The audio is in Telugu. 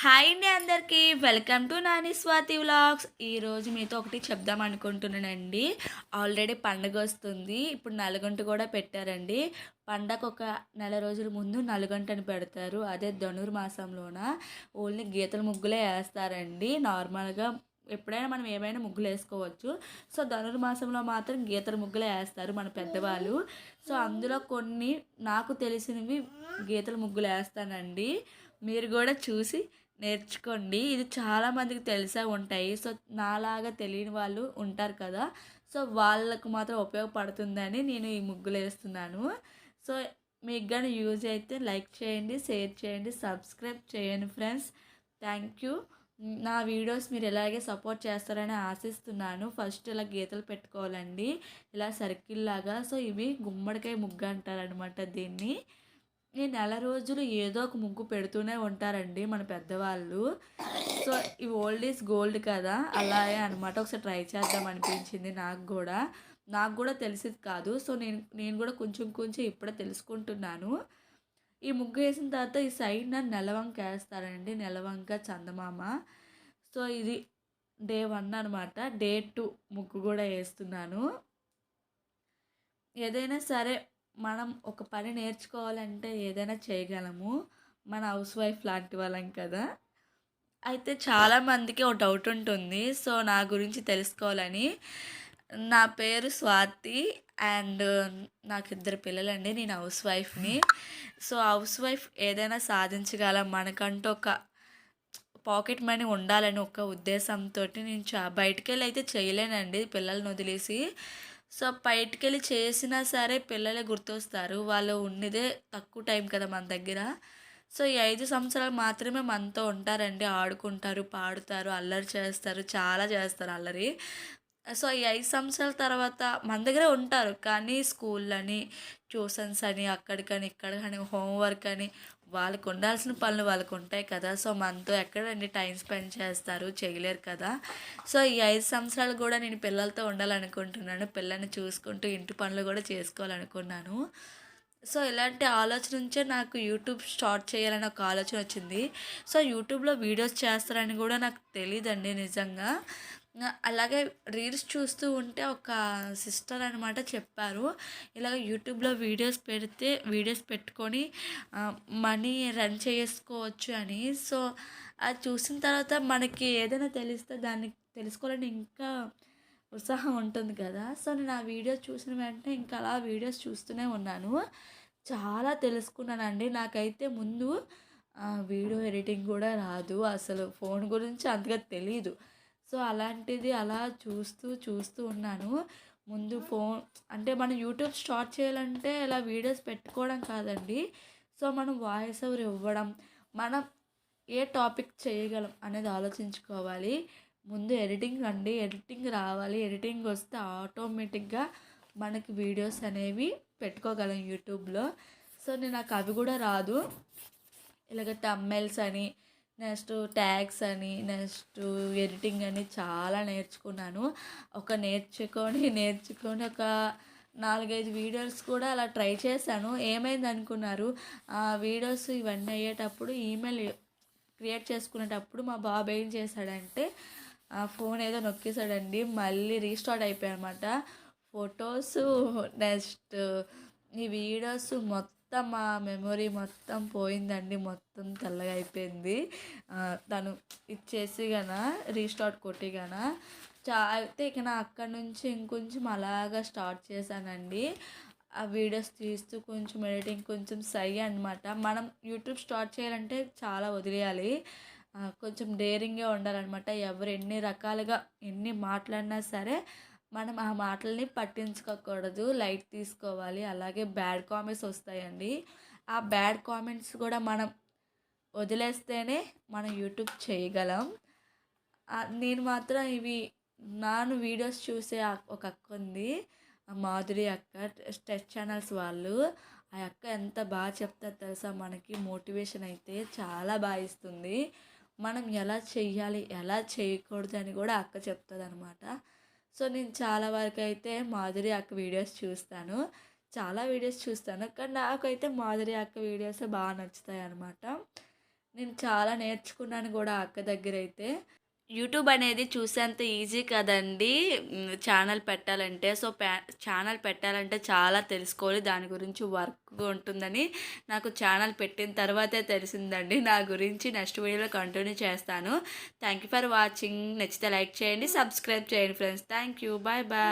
హాయ్ అండి అందరికీ welcome to Nani Swathi vlogs. ఈరోజు మీతో ఒకటి చెప్దాం అనుకుంటున్నానండి. ఆల్రెడీ పండగ వస్తుంది. ఇప్పుడు నలుగంట కూడా పెట్టారండి. పండగ ఒక నెల రోజుల ముందు నలుగంటని పెడతారు. అదే ధనుర్మాసంలోన ఓన్లీ గీతల ముగ్గులే వేస్తారండి. నార్మల్గా ఎప్పుడైనా మనం ఏమైనా ముగ్గులు వేసుకోవచ్చు. సో ధనుర్మాసంలో మాత్రం గీతల ముగ్గులే వేస్తారు మన పెద్దవాళ్ళు. సో అందులో కొన్ని నాకు తెలిసినవి గీతల ముగ్గులు వేస్తానండి. మీరు కూడా చూసి నేర్చుకోండి. ఇది చాలామందికి తెలిసే ఉంటాయి. సో నాలాగా తెలియని వాళ్ళు ఉంటారు కదా, సో వాళ్ళకు మాత్రం ఉపయోగపడుతుందని నేను ఈ ముగ్గులు వేస్తున్నాను. సో మీకు కానీ యూజ్ అయితే లైక్ చేయండి, షేర్ చేయండి, సబ్స్క్రైబ్ చేయండి ఫ్రెండ్స్. Thank you. నా వీడియోస్ మీరు ఎలాగే సపోర్ట్ చేస్తారని ఆశిస్తున్నాను. ఫస్ట్ ఇలా గీతలు పెట్టుకోవాలండి, ఇలా సర్కిల్ లాగా. సో ఇవి గుమ్మడికాయ ముగ్గు అంటారనమాట దీన్ని. ఈ నెల రోజులు ఏదో ఒక ముగ్గు పెడుతూనే ఉంటారండి మన పెద్దవాళ్ళు. సో ఈ ఓల్డ్ ఈజ్ గోల్డ్ కదా, అలాగే అనమాట. ఒకసారి ట్రై చేద్దాం అనిపించింది నాకు కూడా తెలిసేది కాదు. సో నేను కూడా కొంచెం కొంచెం ఇప్పుడే తెలుసుకుంటున్నాను. ఈ ముగ్గు వేసిన తర్వాత ఈ సైడ్న నెలవంక వేస్తారండి, నెలవంక చందమామ. సో ఇది డే 1 అనమాట. డే 2 ముగ్గు కూడా వేస్తున్నాను. ఏదైనా సరే మనం ఒక పని నేర్చుకోవాలంటే ఏదైనా చేయగలము, మన హౌస్ వైఫ్ లాంటి వాళ్ళం కదా. అయితే చాలామందికి ఒక డౌట్ ఉంటుంది. సో నా గురించి తెలుసుకోవాలని. నా పేరు స్వాతి అండ్ నాకు 2 పిల్లలండి. నేను హౌస్ వైఫ్ని. సో హౌస్ వైఫ్ ఏదైనా సాధించగలం, మనకంటూ ఒక పాకెట్ మనీ ఉండాలని ఒక ఉద్దేశంతో నేను బయటికి వెళ్ళి అయితే చేయలేనండి పిల్లల్ని వదిలేసి. సో బయటికెళ్ళి చేసినా సరే పిల్లలే గుర్తొస్తారు. వాళ్ళు ఉన్నదే తక్కువ టైం కదా మన దగ్గర. సో ఈ 5 సంవత్సరాలు మాత్రమే మనతో ఉంటారండి. ఆడుకుంటారు, పాడుతారు, అల్లరి చేస్తారు, చాలా చేస్తారు అల్లరి. సో ఈ 5 సంవత్సరాల తర్వాత మన దగ్గరే ఉంటారు. కానీ స్కూళ్ళని, ట్యూషన్స్ అని, అక్కడికని ఇక్కడికని, హోంవర్క్ అని, వాళ్ళకు ఉండాల్సిన పనులు వాళ్ళకు ఉంటాయి కదా. సో మనతో ఎక్కడండి టైం స్పెండ్ చేస్తారు, చేయలేరు కదా. సో ఈ 5 సంవత్సరాలు కూడా నేను పిల్లలతో ఉండాలనుకుంటున్నాను. పిల్లల్ని చూసుకుంటూ ఇంటి పనులు కూడా చేసుకోవాలనుకున్నాను. సో ఇలాంటి ఆలోచన నుంచే నాకు యూట్యూబ్ స్టార్ట్ చేయాలని ఒక ఆలోచన వచ్చింది. సో యూట్యూబ్లో వీడియోస్ చేస్తారని కూడా నాకు తెలియదండి నిజంగా. అలాగే రీల్స్ చూస్తూ ఉంటే ఒక సిస్టర్ అనమాట చెప్పారు, ఇలాగ యూట్యూబ్లో వీడియోస్ పెట్టుకొని మనీ రన్ చేసుకోవచ్చు అని. సో అది చూసిన తర్వాత మనకి ఏదైనా తెలిస్తే దాన్ని తెలుసుకోవాలని ఇంకా ఉత్సాహం ఉంటుంది కదా. సో నేను ఆ వీడియో చూసిన వెంటనే ఇంకా అలా వీడియోస్ చూస్తూనే ఉన్నాను. చాలా తెలుసుకున్నానండి. నాకైతే ముందు వీడియో ఎడిటింగ్ కూడా రాదు, అసలు ఫోన్ గురించి అంతగా తెలీదు. సో అలాంటిది అలా చూస్తూ చూస్తూ ఉన్నాను. ముందు ఫోన్ అంటే మనం యూట్యూబ్ స్టార్ట్ చేయాలంటే ఇలా వీడియోస్ పెట్టుకోవడం కాదండి. సో మనం వాయిస్ ఓవర్ ఇవ్వడం, మనం ఏ టాపిక్ చేయగలం అనేది ఆలోచించుకోవాలి. ముందు ఎడిటింగ్ రావాలి. ఎడిటింగ్ వస్తే ఆటోమేటిక్గా మనకి వీడియోస్ అనేవి పెట్టుకోగలం యూట్యూబ్లో. సో నాకు అవి కూడా రాదు. ఇలాగ థంబ్నెయిల్స్ అని, నెక్స్ట్ ట్యాగ్స్ అని, నెక్స్ట్ ఎడిటింగ్ అని చాలా నేర్చుకున్నాను. నేర్చుకొని ఒక 4-5 వీడియోస్ కూడా అలా ట్రై చేశాను. ఏమైంది అనుకున్నారు, ఆ వీడియోస్ ఇవన్నీ అయ్యేటప్పుడు ఈమెయిల్ క్రియేట్ చేసుకునేటప్పుడు మా బాబు ఏం చేశాడంటే ఫోన్ ఏదో నొక్కేశాడండి, మళ్ళీ రీస్టార్ట్ అయిపోయాయి అనమాట. ఫొటోస్ నెక్స్ట్ ఈ వీడియోస్ మొత్తం మా మెమొరీ మొత్తం పోయిందండి, మొత్తం తెల్లగా అయిపోయింది. తను ఇచ్చేసి రీస్టార్ట్ కొట్టి అయితే ఇక నా అక్కడి నుంచి ఇంకొంచెం అలాగా స్టార్ట్ చేశానండి. ఆ వీడియోస్ తీస్తూ కొంచెం ఎడిటింగ్ కొంచెం సై అనమాట. మనం యూట్యూబ్ స్టార్ట్ చేయాలంటే చాలా వదిలేయాలి, కొంచెం డేరింగ్గా ఉండాలన్నమాట. ఎవరు ఎన్ని రకాలుగా ఎన్ని మాట్లాడినా సరే మనం ఆ మాటల్ని పట్టించుకోకూడదు, లైట్ తీసుకోవాలి. అలాగే బ్యాడ్ కామెంట్స్ వస్తాయండి, ఆ బ్యాడ్ కామెంట్స్ కూడా మనం వదిలేస్తేనే మనం యూట్యూబ్ చేయగలం. నేను మాత్రం నాను వీడియోస్ చూసే ఒక అక్క ఉంది, మాధురి అక్క, టెస్ట్ ఛానల్స్ వాళ్ళు. ఆ అక్క ఎంత బాగా చెప్తారు తెలుసా, మనకి మోటివేషన్ అయితే చాలా బాగా ఇస్తుంది. మనం ఎలా చెయ్యాలి, ఎలా చేయకూడదు అని కూడా అక్క చెప్తుంది అనమాట. సో నేను చాలా వరకు అయితే మాధురి అక్క వీడియోస్ చూస్తాను, చాలా వీడియోస్ చూస్తాను. కానీ నాకైతే మాధురి అక్క వీడియోస్ బాగా నచ్చుతాయి అనమాట. నేను చాలా నేర్చుకున్నాను గూడా అక్క దగ్గరైతే. యూట్యూబ్ అనేది చూసేంత ఈజీ కదండీ! ఛానల్ పెట్టాలంటే. సో, ఛానల్ పెట్టాలంటే చాలా తెలుసుకోవాలి. దాని గురించి వర్క్ ఉంటుందని నాకు ఛానల్ పెట్టిన తర్వాతే తెలిసిందండి. నా గురించి నెక్స్ట్ వీడియోలో కంటిన్యూ చేస్తాను. Thank you for watching. నచ్చితే లైక్ చేయండి, సబ్స్క్రైబ్ చేయండి friends. Thank you. Bye bye.